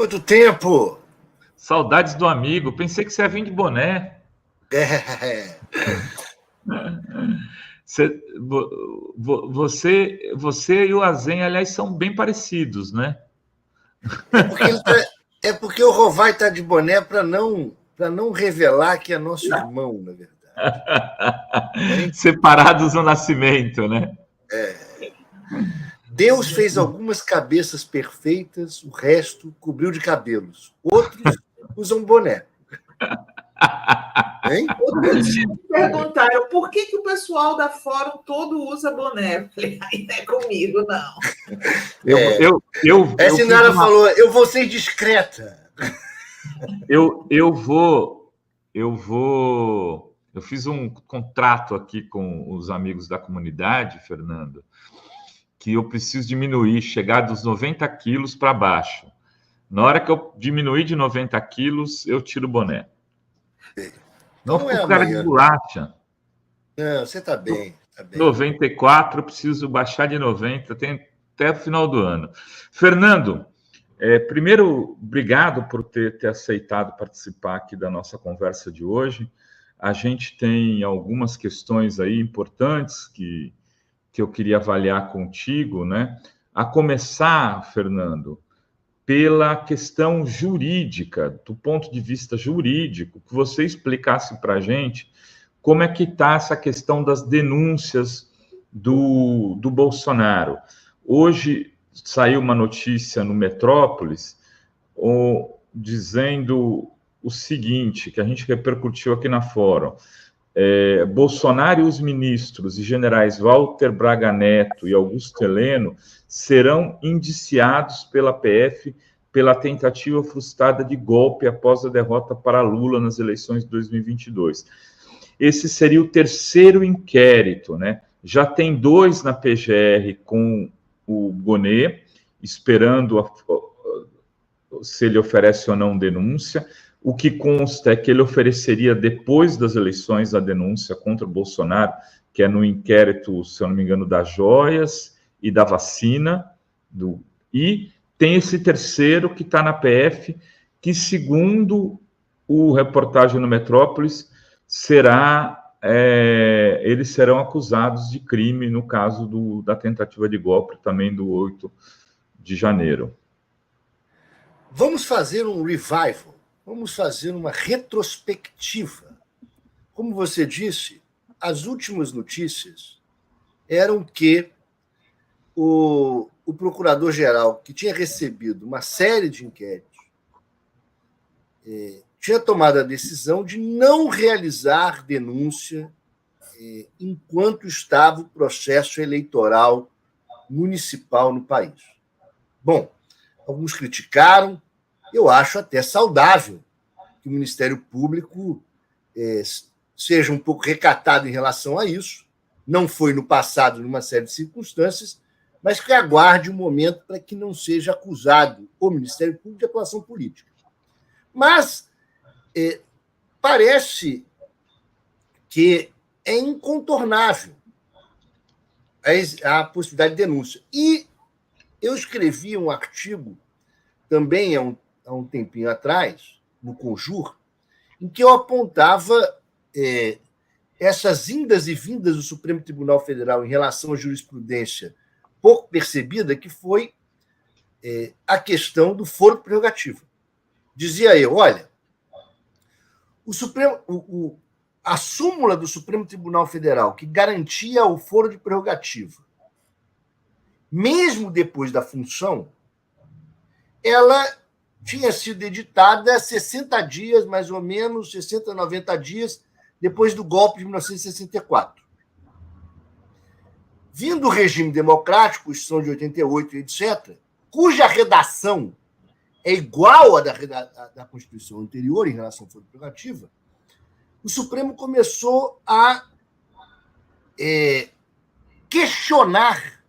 Quanto tempo! Saudades do amigo. Pensei que você ia vir de boné. Você e o Azen, aliás, são bem parecidos, né? É porque o Rovai está de boné para não revelar que é nosso irmão, na verdade. Separados no nascimento, né? Deus fez algumas cabeças perfeitas, o resto cobriu de cabelos. Outros usam boné. Hein? Outro dia me perguntaram por que o pessoal da Fórum todo usa boné. Eu falei, não é comigo, não. A senhora falou, eu vou ser discreta. Eu fiz um contrato aqui com os amigos da comunidade, Fernando, que eu preciso diminuir, chegar dos 90 quilos para baixo. Na hora que eu diminuir de 90 quilos, eu tiro o boné. Não fico cara de bolacha. Não, você está bem. 94, eu preciso baixar de 90, tem até o final do ano. Fernando, primeiro, obrigado por ter aceitado participar aqui da nossa conversa de hoje. A gente tem algumas questões aí importantes que eu queria avaliar contigo, né? A começar, Fernando, pela questão jurídica, do ponto de vista jurídico, que você explicasse para a gente como é que está essa questão das denúncias do Bolsonaro. Hoje saiu uma notícia no Metrópolis dizendo o seguinte, que a gente repercutiu aqui na Fórum. Bolsonaro e os ministros e generais Walter Braga Neto e Augusto Heleno serão indiciados pela PF pela tentativa frustrada de golpe após a derrota para Lula nas eleições de 2022. Esse seria o terceiro inquérito, né? Já tem 2 na PGR com o Gonê, esperando se ele oferece ou não denúncia. O que consta é que ele ofereceria, depois das eleições, a denúncia contra o Bolsonaro, que é no inquérito, se eu não me engano, das joias e da vacina. E tem esse terceiro que está na PF, que, segundo o reportagem no Metrópolis, eles serão acusados de crime no caso da tentativa de golpe, também do 8 de janeiro. Vamos fazer um revival. Vamos fazer uma retrospectiva. Como você disse, as últimas notícias eram que o procurador-geral, que tinha recebido uma série de inquéritos, tinha tomado a decisão de não realizar denúncia enquanto estava o processo eleitoral municipal no país. Bom, alguns criticaram. Eu acho até saudável que o Ministério Público seja um pouco recatado em relação a isso. Não foi no passado, numa série de circunstâncias, mas que aguarde um momento para que não seja acusado o Ministério Público de atuação política. Mas parece que é incontornável a possibilidade de denúncia. E eu escrevi um artigo também há um tempinho atrás, no Conjur, em que eu apontava essas indas e vindas do Supremo Tribunal Federal em relação à jurisprudência pouco percebida, que foi a questão do foro de prerrogativa. Dizia eu, olha, a súmula do Supremo Tribunal Federal, que garantia o foro de prerrogativa, mesmo depois da função, ela tinha sido editada 60 dias, mais ou menos, 60, 90 dias, depois do golpe de 1964. Vindo do regime democrático, Constituição de 88, etc., cuja redação é igual à da Constituição anterior em relação à foro de prerrogativa, o Supremo começou a questionar,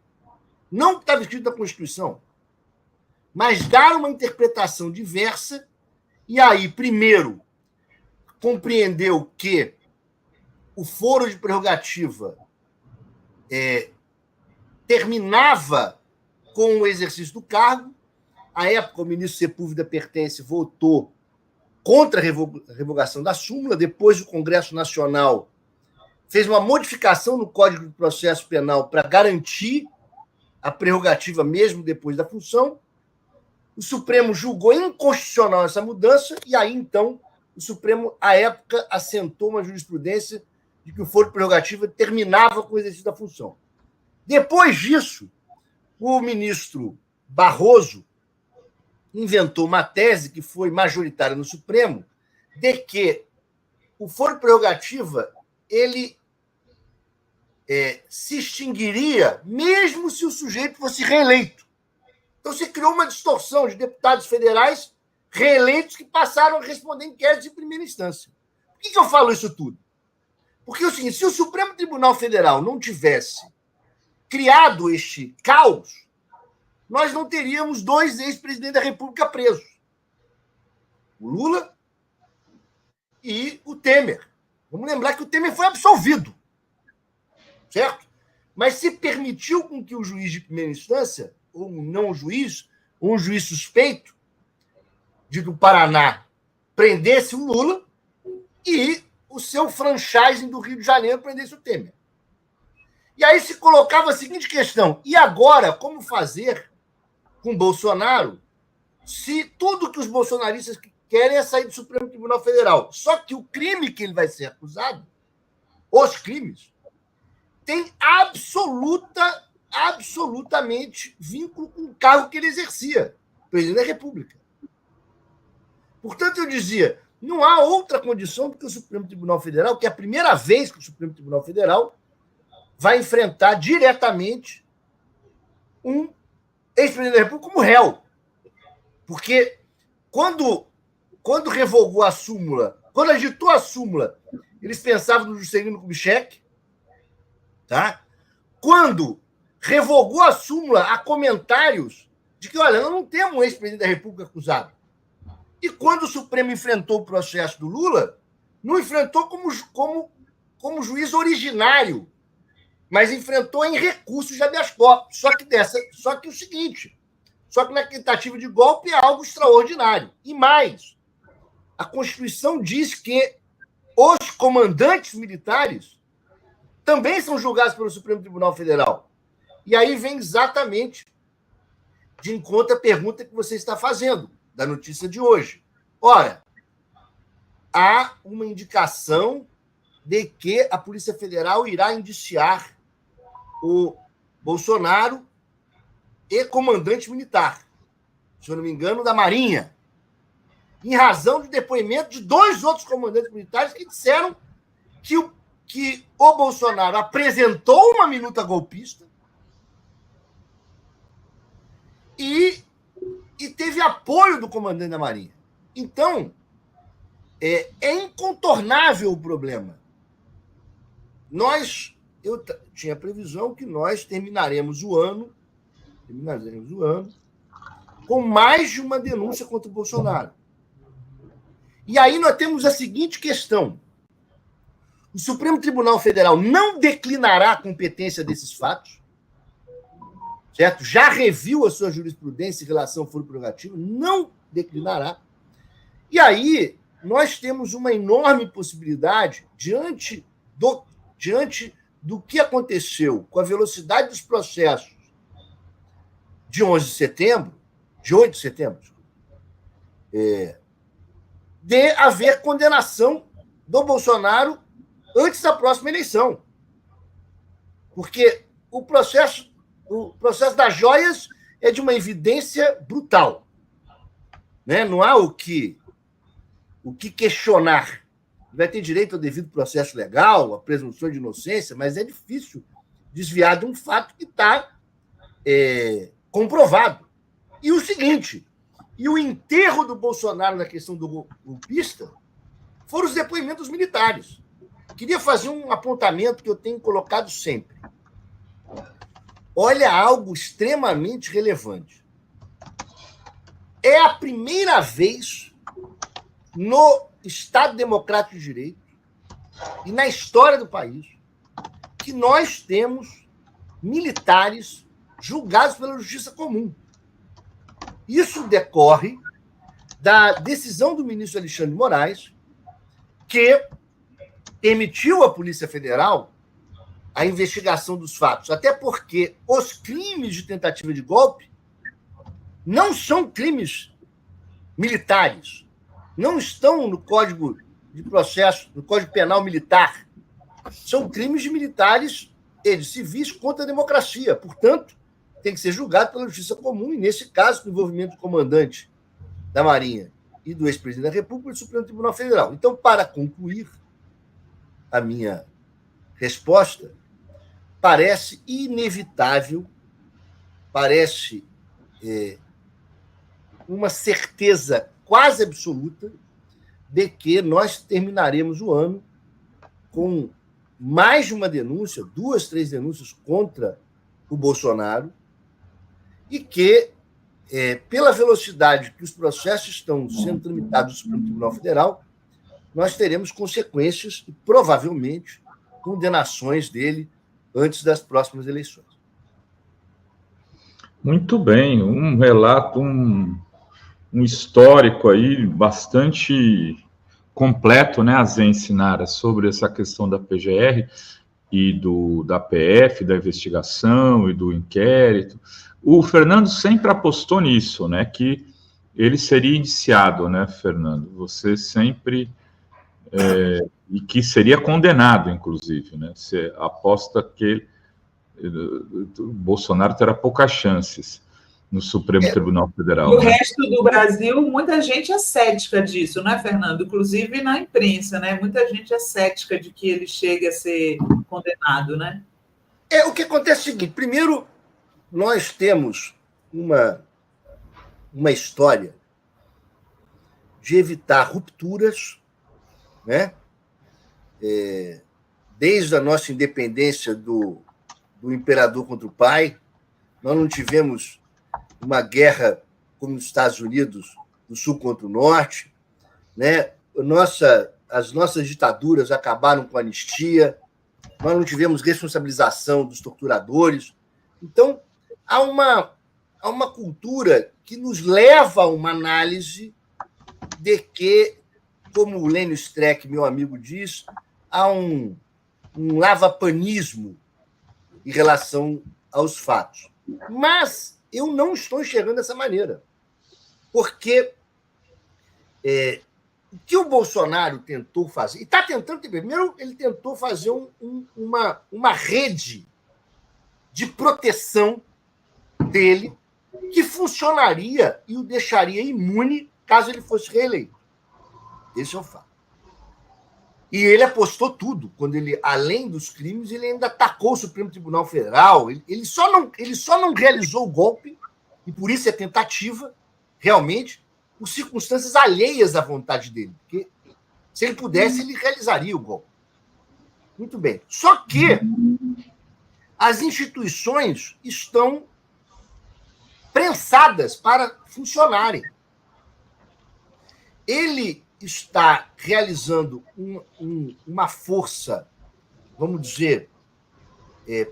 não o que estava escrito na Constituição, mas dar uma interpretação diversa, e aí, primeiro, compreendeu que o foro de prerrogativa terminava com o exercício do cargo, À época, o ministro Sepúlveda Pertence votou contra a revogação da súmula. Depois, o Congresso Nacional fez uma modificação no Código de Processo Penal para garantir a prerrogativa mesmo depois da função. O Supremo julgou inconstitucional essa mudança e aí, então, o Supremo, à época, assentou uma jurisprudência de que o foro de prerrogativa terminava com o exercício da função. Depois disso, o ministro Barroso inventou uma tese que foi majoritária no Supremo de que o foro de prerrogativa ele se extinguiria mesmo se o sujeito fosse reeleito. Então, se criou uma distorção de deputados federais reeleitos que passaram a responder inquéritos de primeira instância. Por que eu falo isso tudo? Porque é o seguinte, se o Supremo Tribunal Federal não tivesse criado este caos, nós não teríamos 2 ex-presidentes da República presos. O Lula e o Temer. Vamos lembrar que o Temer foi absolvido. Certo? Mas se permitiu com que o juiz de primeira instância, ou não juiz, um juiz suspeito de que o Paraná prendesse o Lula e o seu franchising do Rio de Janeiro prendesse o Temer. E aí se colocava a seguinte questão: e agora, como fazer com Bolsonaro se tudo que os bolsonaristas querem é sair do Supremo Tribunal Federal? Só que o crime que ele vai ser acusado, os crimes, tem absolutamente vínculo com o cargo que ele exercia, presidente da República. Portanto, eu dizia, não há outra condição do que o Supremo Tribunal Federal, que é a primeira vez que o Supremo Tribunal Federal vai enfrentar diretamente um ex-presidente da República como réu. Porque quando revogou a súmula, quando agitou a súmula, eles pensavam no Juscelino Kubitschek, tá? Quando revogou a súmula, há comentários de que, olha, nós não temos um ex-presidente da República acusado. E quando o Supremo enfrentou o processo do Lula, não enfrentou como juiz originário, mas enfrentou em recursos de habeas corpus. Só que o seguinte, só que na tentativa de golpe é algo extraordinário. E mais, a Constituição diz que os comandantes militares também são julgados pelo Supremo Tribunal Federal. E aí vem exatamente de encontro a pergunta que você está fazendo, da notícia de hoje. Ora, há uma indicação de que a Polícia Federal irá indiciar o Bolsonaro e comandante militar, se eu não me engano, da Marinha, em razão do depoimento de 2 outros comandantes militares que disseram que o Bolsonaro apresentou uma minuta golpista e teve apoio do comandante da Marinha. Então, é incontornável o problema. Eu tinha a previsão que nós terminaremos o ano com mais de uma denúncia contra o Bolsonaro. E aí nós temos a seguinte questão: o Supremo Tribunal Federal não declinará a competência desses fatos, certo? Já reviu a sua jurisprudência em relação ao foro prerrogativo, não declinará. E aí nós temos uma enorme possibilidade, diante do que aconteceu com a velocidade dos processos de 8 de setembro, de haver condenação do Bolsonaro antes da próxima eleição. Porque o processo das joias é de uma evidência brutal. Né? Não há o que questionar. Vai ter direito ao devido processo legal, à presunção de inocência, mas é difícil desviar de um fato que está comprovado. E o seguinte, o enterro do Bolsonaro na questão do golpista foram os depoimentos militares. Queria fazer um apontamento que eu tenho colocado sempre. Olha algo extremamente relevante. É a primeira vez no Estado Democrático de Direito e na história do país que nós temos militares julgados pela justiça comum. Isso decorre da decisão do ministro Alexandre de Moraes, que permitiu à Polícia Federal a investigação dos fatos, até porque os crimes de tentativa de golpe não são crimes militares, não estão no Código de Processo, no Código Penal Militar. São crimes de militares e de civis contra a democracia. Portanto, tem que ser julgado pela justiça comum, e, nesse caso, com o envolvimento do comandante da Marinha e do ex-presidente da República e do Supremo Tribunal Federal. Então, para concluir a minha resposta, parece inevitável, parece uma certeza quase absoluta de que nós terminaremos o ano com mais de uma denúncia, 2, 3 denúncias contra o Bolsonaro, e que, pela velocidade que os processos estão sendo tramitados no Supremo Tribunal Federal, nós teremos consequências e, provavelmente, condenações dele antes das próximas eleições. Muito bem, um relato, um histórico aí bastante completo, né, Azen Sinara, sobre essa questão da PGR e da PF, da investigação e do inquérito. O Fernando sempre apostou nisso, né, que ele seria indiciado, né, Fernando? Você sempre... e que seria condenado, inclusive, né? Você aposta que o Bolsonaro terá poucas chances no Supremo Tribunal Federal. No resto do Brasil, muita gente é cética disso, né, Fernando? Inclusive na imprensa, né? Muita gente é cética de que ele chegue a ser condenado, né? O que acontece é o seguinte: primeiro, nós temos uma história de evitar rupturas, né? Desde a nossa independência do imperador contra o pai, nós não tivemos uma guerra como nos Estados Unidos, do Sul contra o Norte, né? As nossas ditaduras acabaram com a anistia, nós não tivemos responsabilização dos torturadores. Então, há uma cultura que nos leva a uma análise de que, como o Lênio Streck, meu amigo, diz, há um lavapanismo em relação aos fatos. Mas eu não estou enxergando dessa maneira. Porque o que o Bolsonaro tentou fazer, e está tentando, primeiro, ele tentou fazer uma rede de proteção dele que funcionaria e o deixaria imune caso ele fosse reeleito. Esse é o fato. E ele apostou tudo. Quando ele, além dos crimes, ele ainda atacou o Supremo Tribunal Federal. Ele só não realizou o golpe, e por isso é tentativa, realmente, por circunstâncias alheias à vontade dele. Porque, se ele pudesse, ele realizaria o golpe. Muito bem. Só que as instituições estão prensadas para funcionarem. Ele está realizando uma força, vamos dizer,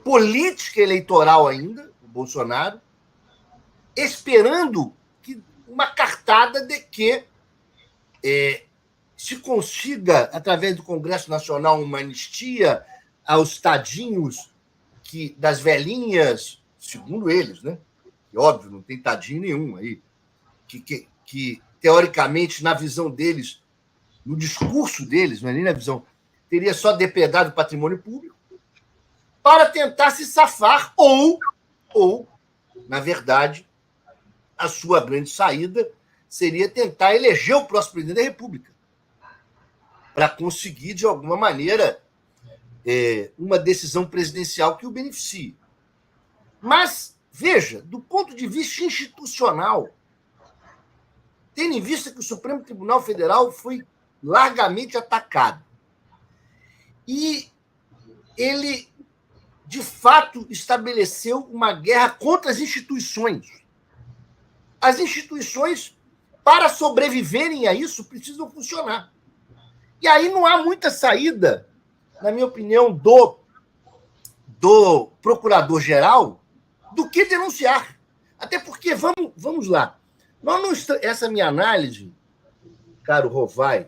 política eleitoral ainda, o Bolsonaro, esperando uma cartada de que se consiga, através do Congresso Nacional, uma anistia aos tadinhos das velhinhas, segundo eles, né? E, óbvio, não tem tadinho nenhum aí, que teoricamente, na visão deles, no discurso deles, não é nem na visão, teria só depredado o patrimônio público, para tentar se safar, ou, na verdade, a sua grande saída seria tentar eleger o próximo presidente da República, para conseguir, de alguma maneira, uma decisão presidencial que o beneficie. Mas, veja, do ponto de vista institucional, tendo em vista que o Supremo Tribunal Federal foi largamente atacado, e ele, de fato, estabeleceu uma guerra contra as instituições. As instituições, para sobreviverem a isso, precisam funcionar. E aí não há muita saída, na minha opinião, do procurador-geral do que denunciar. Até porque, vamos lá, Essa minha análise, caro Rovai,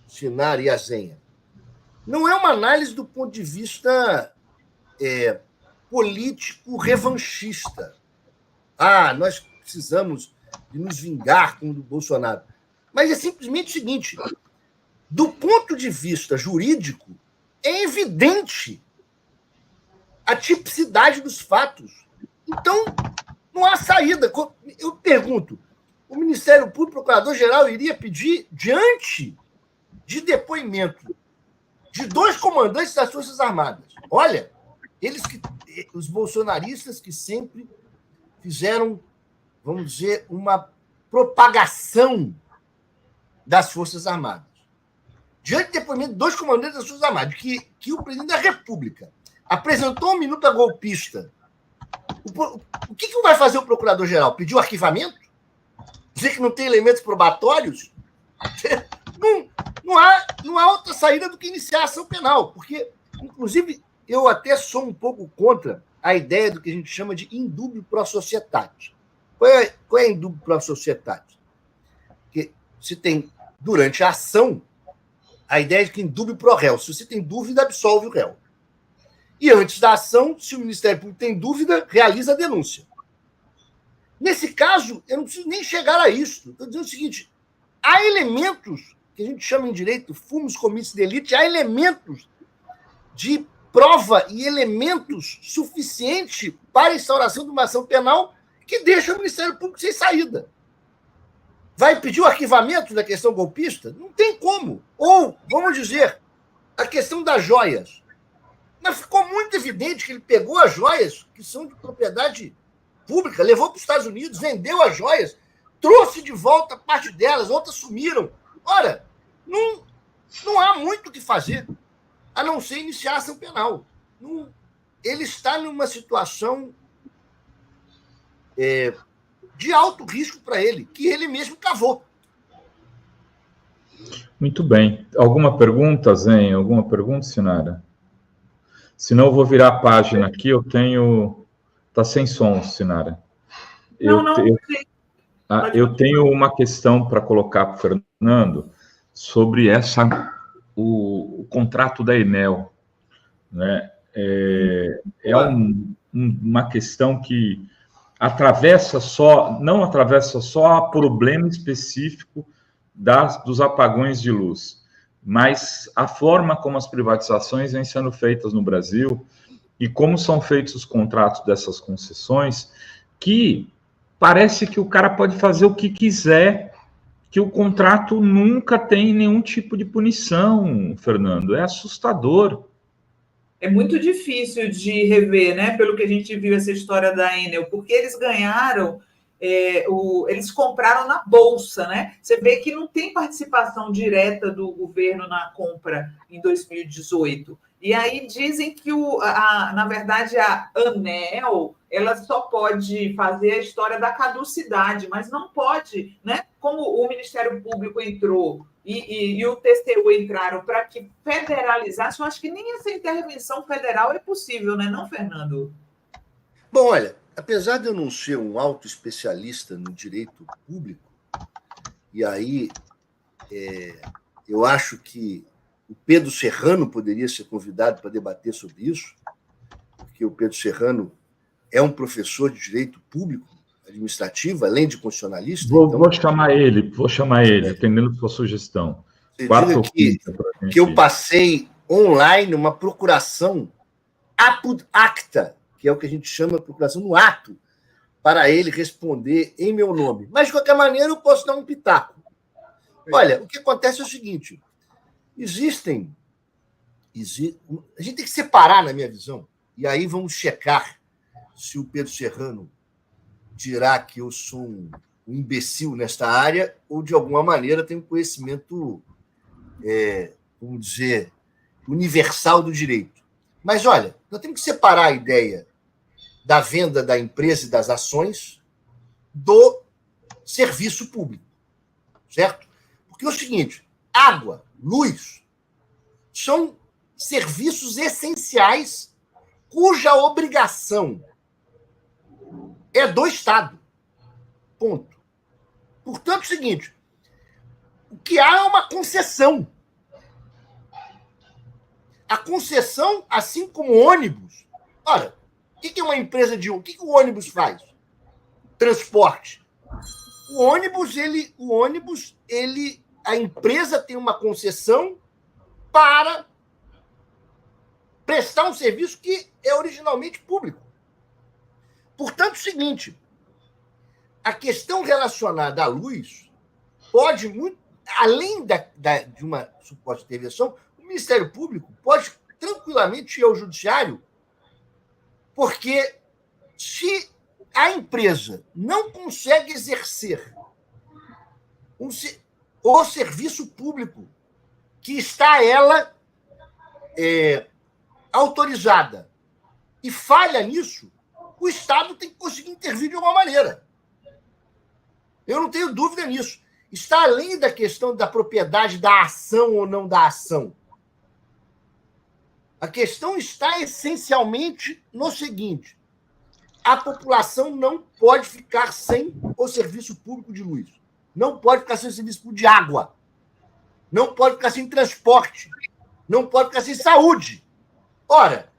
Sinara e Azenha, não é uma análise do ponto de vista político revanchista. Nós precisamos de nos vingar como do Bolsonaro. Mas é simplesmente o seguinte: do ponto de vista jurídico, é evidente a tipicidade dos fatos. Então, não há saída. Eu pergunto, o Ministério Público, o Procurador-Geral, iria pedir, diante de depoimento de 2 comandantes das Forças Armadas, olha, os bolsonaristas que sempre fizeram, vamos dizer, uma propagação das Forças Armadas. Diante do depoimento de 2 comandantes das Forças Armadas, que o presidente da República apresentou uma minuta golpista, o que vai fazer o Procurador-Geral? Pedir o arquivamento? Dizer que não tem elementos probatórios? Não há outra saída do que iniciar a ação penal, porque, inclusive, eu até sou um pouco contra a ideia do que a gente chama de indúbio pro societate. Qual é indúbio pro societate? Que se tem, durante a ação, a ideia é de que indúbio pro réu. Se você tem dúvida, absolve o réu. E antes da ação, se o Ministério Público tem dúvida, realiza a denúncia. Nesse caso, eu não preciso nem chegar a isso. Estou dizendo o seguinte: há elementos, que a gente chama em direito fumus comitis delite, há elementos de prova e elementos suficientes para a instauração de uma ação penal que deixa o Ministério Público sem saída. Vai pedir o arquivamento da questão golpista? Não tem como. Ou, vamos dizer, a questão das joias. Mas ficou muito evidente que ele pegou as joias, que são de propriedade pública, levou para os Estados Unidos, vendeu as joias, trouxe de volta parte delas, outras sumiram. Ora, não há muito o que fazer, a não ser iniciar a ação penal. Ele está numa situação de alto risco para ele, que ele mesmo cavou. Muito bem. Alguma pergunta, Zen? Alguma pergunta, Sinara? Senão eu vou virar a página aqui, eu tenho... Está sem som, Sinara. Eu tenho uma questão para colocar para o Fernando sobre o contrato da Enel. Né? Uma questão que não atravessa só a problema específico dos apagões de luz, mas a forma como as privatizações vêm sendo feitas no Brasil e como são feitos os contratos dessas concessões, que parece que o cara pode fazer o que quiser, que o contrato nunca tem nenhum tipo de punição, Fernando. É assustador. É muito difícil de rever, né? Pelo que a gente viu essa história da Enel, porque eles ganharam... eles compraram na bolsa, né? Você vê que não tem participação direta do governo na compra em 2018. E aí dizem que, na verdade, a ANEEL ela só pode fazer a história da caducidade, mas não pode, né? Como o Ministério Público entrou e o TCU entraram para que federalizasse, eu acho que nem essa intervenção federal é possível, né, não, Fernando? Bom, olha, apesar de eu não ser um alto especialista no direito público, e aí eu acho que o Pedro Serrano poderia ser convidado para debater sobre isso, porque o Pedro Serrano é um professor de direito público administrativo, além de constitucionalista. Vou chamar ele, atendendo a sua sugestão. Que eu passei online uma procuração apud acta, que é o que a gente chama de procuração no ato, para ele responder em meu nome. Mas, de qualquer maneira, eu posso dar um pitaco. Olha, o que acontece é o seguinte: a gente tem que separar, na minha visão, e aí vamos checar se o Pedro Serrano dirá que eu sou um imbecil nesta área ou, de alguma maneira, tenho conhecimento, vamos dizer, universal do direito. Mas, olha, nós temos que separar a ideia da venda da empresa e das ações do serviço público, certo? Porque é o seguinte: água, luz, são serviços essenciais cuja obrigação é do Estado. Ponto. Portanto, é o seguinte, o que há é uma concessão. A concessão, assim como o ônibus. Ora, o que é uma empresa de... O que o ônibus faz? Transporte. O ônibus, a empresa tem uma concessão para prestar um serviço que é originalmente público. Portanto, é o seguinte, a questão relacionada à luz pode, muito, além de uma suposta intervenção, o Ministério Público pode tranquilamente ir ao Judiciário, porque se a empresa não consegue exercer o serviço público que está ela autorizada e falha nisso, o Estado tem que conseguir intervir de alguma maneira. Eu não tenho dúvida nisso. Está além da questão da propriedade da ação ou não da ação. A questão está essencialmente no seguinte: a população não pode ficar sem o serviço público de luz, não pode ficar sem o serviço público de água, não pode ficar sem transporte, não pode ficar sem saúde. Ora,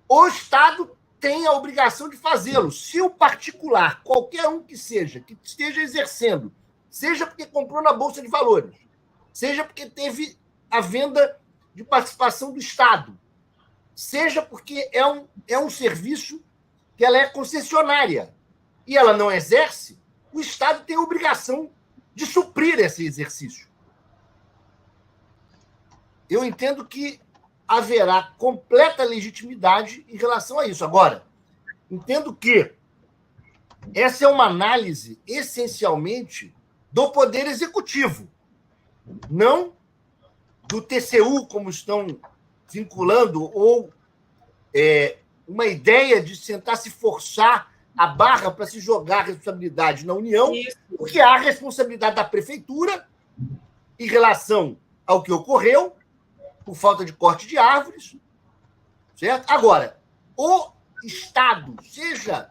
o Estado tem a obrigação de fazê-lo. Se o particular, qualquer um que esteja exercendo, seja porque comprou na Bolsa de Valores, seja porque teve a venda de participação do Estado, seja porque é um serviço que ela é concessionária e ela não exerce, o Estado tem a obrigação de suprir esse exercício. Eu entendo que haverá completa legitimidade em relação a isso. Agora, entendo que essa é uma análise essencialmente do Poder Executivo, não do TCU, como estão vinculando, ou uma ideia de tentar se forçar a barra para se jogar a responsabilidade na União, porque há a responsabilidade da Prefeitura em relação ao que ocorreu, por falta de corte de árvores, certo? Agora, o Estado, seja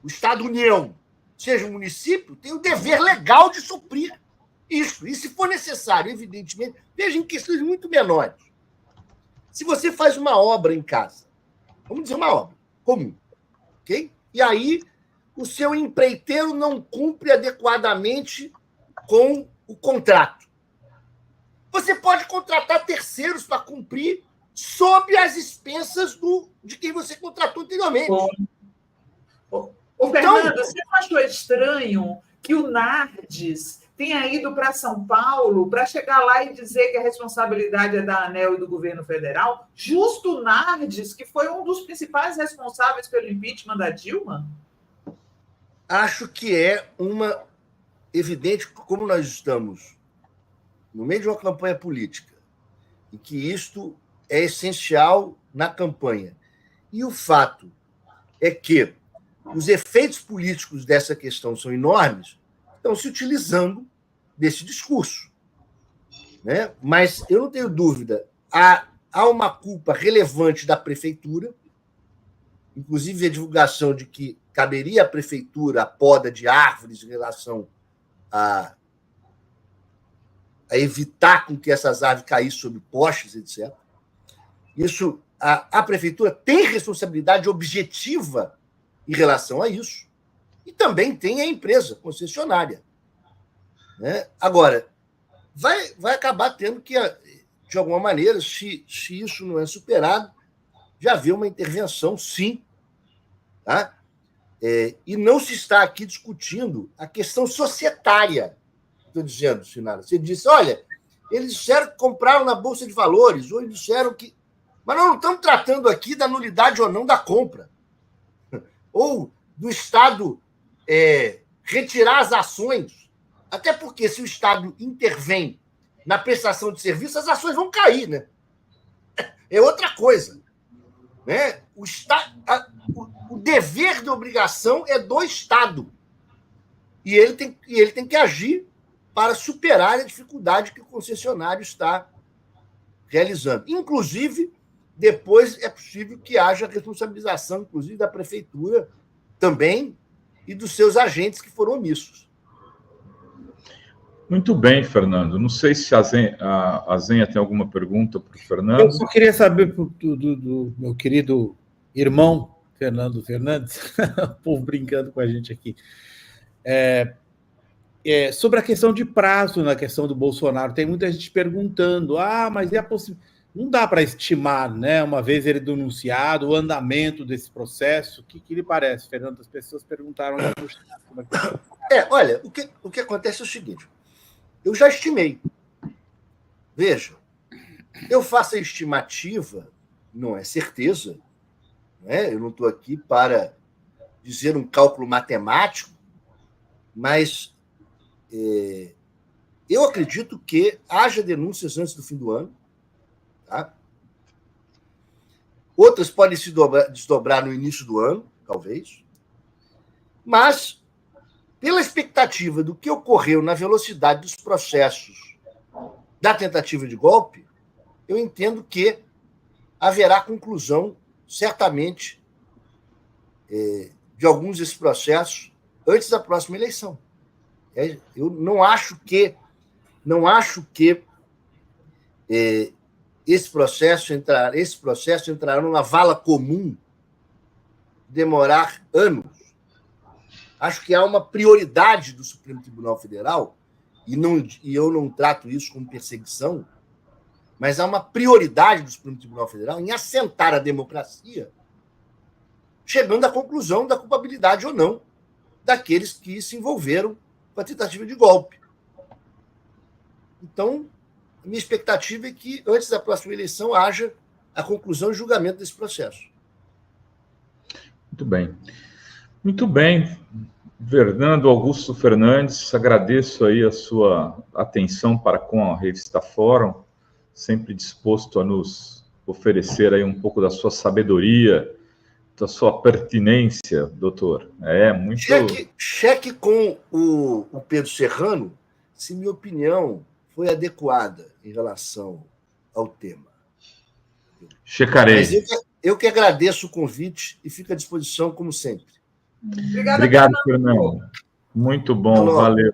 o Estado-União, seja o município, tem o dever legal de suprir isso. E, se for necessário, evidentemente, veja em questões muito menores. Se você faz uma obra em casa, vamos dizer uma obra comum, ok? E aí o seu empreiteiro não cumpre adequadamente com o contrato. Você pode contratar terceiros para cumprir sob as expensas de quem você contratou anteriormente. Fernando, você não achou estranho que o Nardes tenha ido para São Paulo para chegar lá e dizer que a responsabilidade é da ANEEL e do governo federal? Justo o Nardes, que foi um dos principais responsáveis pelo impeachment da Dilma? Acho que é uma evidente, como nós estamos no meio de uma campanha política, e que isto é essencial na campanha. E o fato é que os efeitos políticos dessa questão são enormes, estão se utilizando desse discurso. Né? Mas eu não tenho dúvida, há uma culpa relevante da Prefeitura, inclusive a divulgação de que caberia à Prefeitura a poda de árvores em relação a evitar com que essas árvores caíssem sobre postes, etc. Isso, a Prefeitura tem responsabilidade objetiva em relação a isso, e também tem a empresa concessionária. Né? Agora, vai acabar tendo que, de alguma maneira, se isso não é superado, já haver uma intervenção, sim. Tá? E não se está aqui discutindo a questão societária. Estou dizendo, Sinara. Você disse, olha, eles disseram que compraram na Bolsa de Valores, ou eles disseram que... Mas nós não estamos tratando aqui da nulidade ou não da compra, ou do Estado retirar as ações, até porque se o Estado intervém na prestação de serviço, as ações vão cair, né? É outra coisa. Né? O dever de obrigação é do Estado, e ele tem que agir para superar a dificuldade que o concessionário está realizando. Inclusive, depois é possível que haja responsabilização, inclusive, da Prefeitura também e dos seus agentes que foram omissos. Muito bem, Fernando. Não sei se a Zenha tem alguma pergunta para o Fernando. Eu só queria saber do meu querido irmão, Fernando Fernandes, o povo brincando com a gente aqui, sobre a questão de prazo na questão do Bolsonaro. Tem muita gente perguntando, mas é possível. Não dá para estimar, né, uma vez ele denunciado, o andamento desse processo. O que lhe parece, Fernando? As pessoas perguntaram. Olha, o que acontece é o seguinte, eu já estimei. Veja, eu faço a estimativa, não é certeza, né? Eu não estou aqui para dizer um cálculo matemático, mas eu acredito que haja denúncias antes do fim do ano. Tá? Outras podem se desdobrar no início do ano, talvez. Mas, pela expectativa do que ocorreu na velocidade dos processos da tentativa de golpe, eu entendo que haverá conclusão, certamente, de alguns desses processos antes da próxima eleição. Eu não acho que esse processo entrará numa vala comum, demorar anos. Acho que há uma prioridade do Supremo Tribunal Federal, e eu não trato isso como perseguição, mas há uma prioridade do Supremo Tribunal Federal em assentar a democracia, chegando à conclusão da culpabilidade ou não daqueles que se envolveram com a tentativa de golpe. Então, a minha expectativa é que, antes da próxima eleição, haja a conclusão e julgamento desse processo. Muito bem. Muito bem. Fernando Augusto Fernandes, agradeço aí a sua atenção para com a revista Fórum, sempre disposto a nos oferecer aí um pouco da sua sabedoria, da sua pertinência, doutor. Muito... Cheque com o Pedro Serrano se minha opinião foi adequada em relação ao tema. Checarei. Mas eu que agradeço o convite e fico à disposição, como sempre. Obrigado, Fernando. Muito bom, valeu.